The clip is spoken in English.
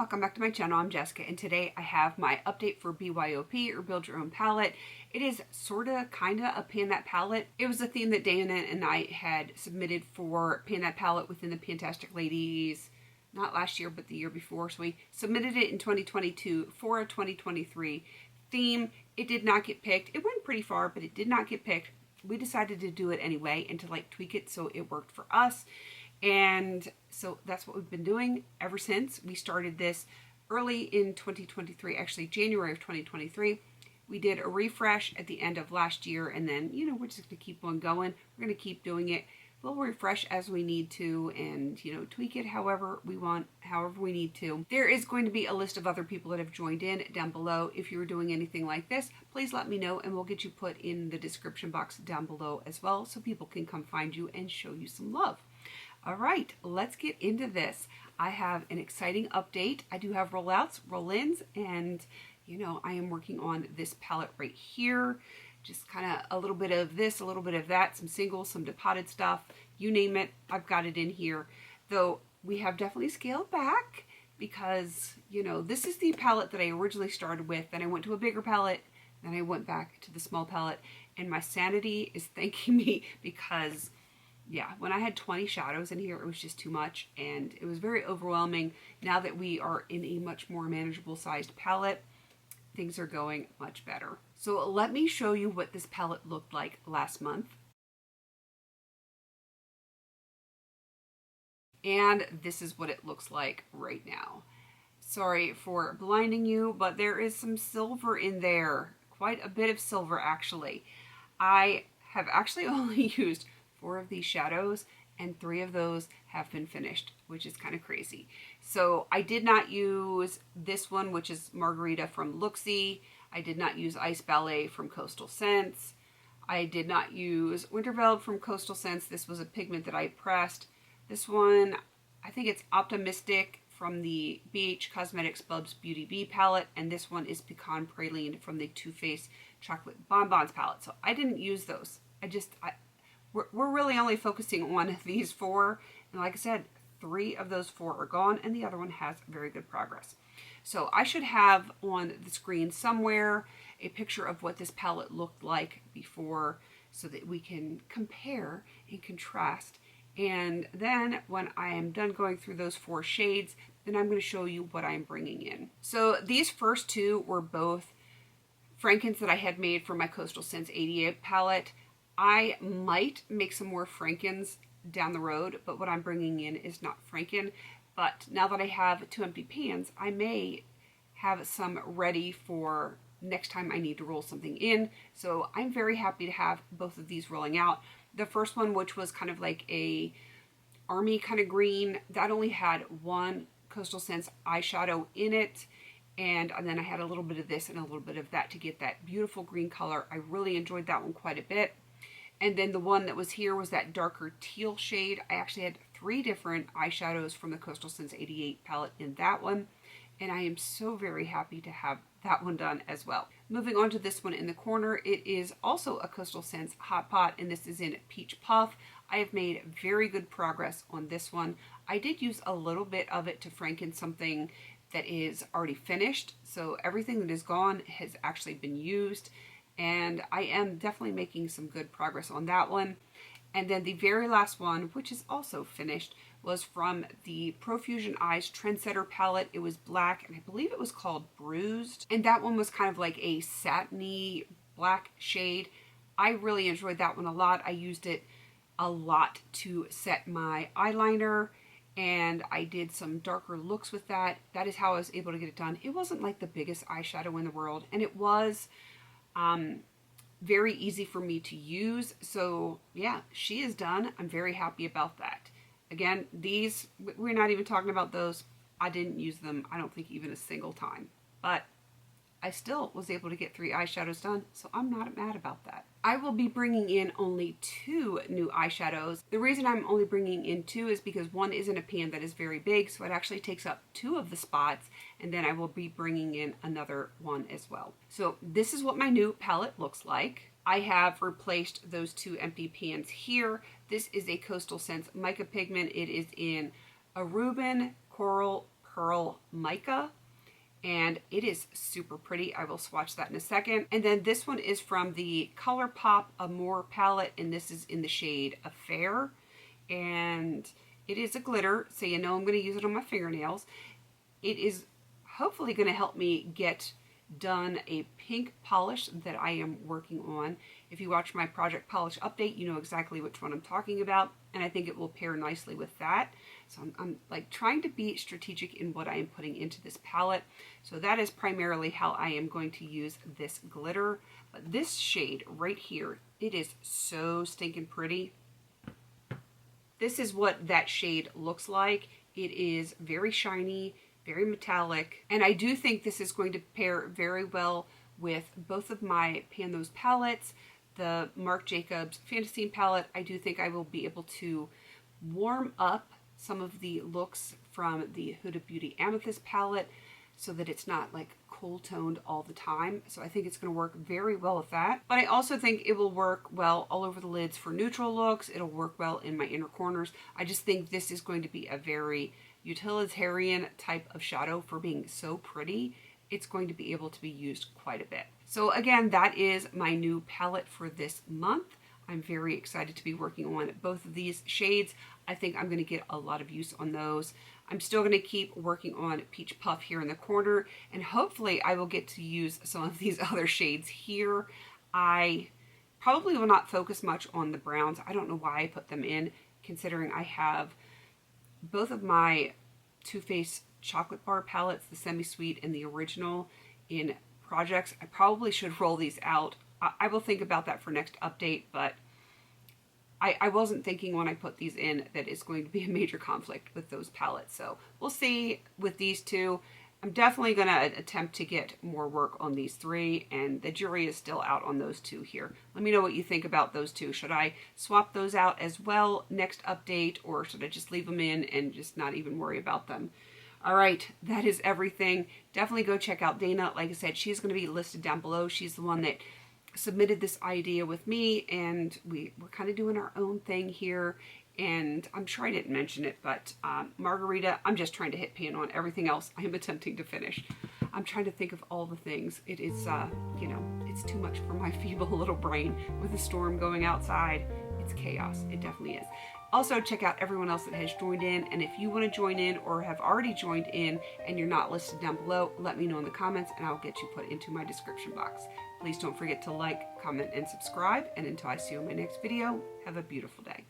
welcome back to my channel. I'm Jessica, and today I have my update for BYOP, or Build Your Own Palette. It is sorta, kinda a Pan That Palette. It was a theme that Dana and I had submitted for Pan That Palette within the Fantastic Ladies, not last year, but the year before. So we submitted it in 2022 for a 2023 theme. It did not get picked. It went pretty far, but it did not get picked. We decided to do it anyway and to tweak it so it worked for us. And so that's what we've been doing ever since. We started this early in 2023, actually January of 2023. We did a refresh at the end of last year, and then, we're just going to keep on going. We're going to keep doing it. We'll refresh as we need to and, tweak it however we want, however we need to. There is going to be a list of other people that have joined in down below. If you're doing anything like this, please let me know and we'll get you put in the description box down below as well so people can come find you and show you some love. All right, let's get into this. I have an exciting update. I do have rollouts, roll-ins, and I am working on this palette right here. Just kind of a little bit of this, a little bit of that, some singles, some depotted stuff, you name it, I've got it in here. Though we have definitely scaled back because, this is the palette that I originally started with. Then I went to a bigger palette, then I went back to the small palette, and my sanity is thanking me because when I had 20 shadows in here, it was just too much and it was very overwhelming. Now that we are in a much more manageable sized palette, things are going much better. So let me show you what this palette looked like last month. And this is what it looks like right now. Sorry for blinding you, but there is some silver in there. Quite a bit of silver, actually. I have actually only used 4 of these shadows, and 3 of those have been finished, which is kind of crazy. So I did not use this one, which is Margarita from Looksy. I did not use Ice Ballet from Coastal Scents. I did not use Winterveld from Coastal Scents. This was a pigment that I pressed. This one, I think it's Optimistic from the BH Cosmetics Bubs Beauty Bee palette, and this one is Pecan Praline from the Too Faced Chocolate Bonbons palette. So I didn't use those. We're really only focusing on these 4, and like I said, 3 of those 4 are gone, and the other one has very good progress. So I should have on the screen somewhere a picture of what this palette looked like before so that we can compare and contrast. And then when I am done going through those 4 shades, then I'm going to show you what I'm bringing in. So these first 2 were both Frankens that I had made for my Coastal Scents 88 palette. I might make some more Frankens down the road, but what I'm bringing in is not Franken. But now that I have 2 empty pans, I may have some ready for next time I need to roll something in. So I'm very happy to have both of these rolling out. The first one, which was kind of like a army kind of green, that only had 1 Coastal Scents eyeshadow in it. And then I had a little bit of this and a little bit of that to get that beautiful green color. I really enjoyed that one quite a bit. And then the one that was here was that darker teal shade. I actually had 3 different eyeshadows from the Coastal Scents 88 palette in that one. And I am so very happy to have that one done as well. Moving on to this one in the corner, it is also a Coastal Scents Hot Pot, and this is in Peach Puff. I have made very good progress on this one. I did use a little bit of it to franken something that is already finished. So everything that is gone has actually been used. And I am definitely making some good progress on that one. And then the very last one, which is also finished, was from the Profusion Eyes Trendsetter palette. It was black, and I believe it was called Bruised. And that one was kind of like a satiny black shade. I really enjoyed that one a lot. I used it a lot to set my eyeliner, and I did some darker looks with that. That is how I was able to get it done. It wasn't like the biggest eyeshadow in the world, and it was very easy for me to use. So yeah, she is done. I'm very happy about that. Again, these, we're not even talking about those. I didn't use them, I don't think, even a single time. But I still was able to get 3 eyeshadows done, so I'm not mad about that. I will be bringing in only 2 new eyeshadows. The reason I'm only bringing in 2 is because one is in a pan that is very big, so it actually takes up 2 of the spots, and then I will be bringing in another one as well. So this is what my new palette looks like. I have replaced those 2 empty pans here. This is a Coastal Scents mica pigment. It is in a Reuben, Coral, Pearl Mica, and it is super pretty. I will swatch that in a second. And then this one is from the ColourPop Amore palette, and this is in the shade Affair. And it is a glitter, so you know I'm going to use it on my fingernails. It is hopefully going to help me get done a pink polish that I am working on. If you watch my project polish update, you know exactly which one I'm talking about, and I think it will pair nicely with that. So I'm like trying to be strategic in what I am putting into this palette. So that is primarily how I am going to use this glitter. But this shade right here, it is so stinking pretty. This is what that shade looks like. It is very shiny, very metallic, and I do think this is going to pair very well with both of my Pan Those palettes. The Marc Jacobs Fantasy palette, I do think I will be able to warm up some of the looks from the Huda Beauty Amethyst palette so that it's not like cool toned all the time. So I think it's going to work very well with that. But I also think it will work well all over the lids for neutral looks. It'll work well in my inner corners. I just think this is going to be a very utilitarian type of shadow. For being so pretty, it's going to be able to be used quite a bit. So again, that is my new palette for this month. I'm very excited to be working on both of these shades. I think I'm going to get a lot of use on those. I'm still going to keep working on Peach Puff here in the corner, and hopefully I will get to use some of these other shades here. I probably will not focus much on the browns. I don't know why I put them in, considering I have both of my Too Faced chocolate bar palettes, the semi-sweet and the original, in projects. I probably should roll these out. I will think about that for next update, but I wasn't thinking when I put these in that it's going to be a major conflict with those palettes. So we'll see with these two. I'm definitely going to attempt to get more work on these three, and the jury is still out on those two here. Let me know what you think about those two. Should I swap those out as well next update, or should I just leave them in and just not even worry about them? All right, that is everything. Definitely go check out Dana. Like I said, she's going to be listed down below. She's the one that submitted this idea with me, and we're kind of doing our own thing here. And I'm sure I didn't mention it, but Margarita, I'm just trying to hit pan on. Everything else I am attempting to finish. I'm trying to think of all the things. It is, you know, it's too much for my feeble little brain with a storm going outside. It's chaos. It definitely is. Also, check out everyone else that has joined in, and if you want to join in or have already joined in and you're not listed down below, let me know in the comments and I'll get you put into my description box. Please don't forget to like, comment, and subscribe, and until I see you in my next video, have a beautiful day.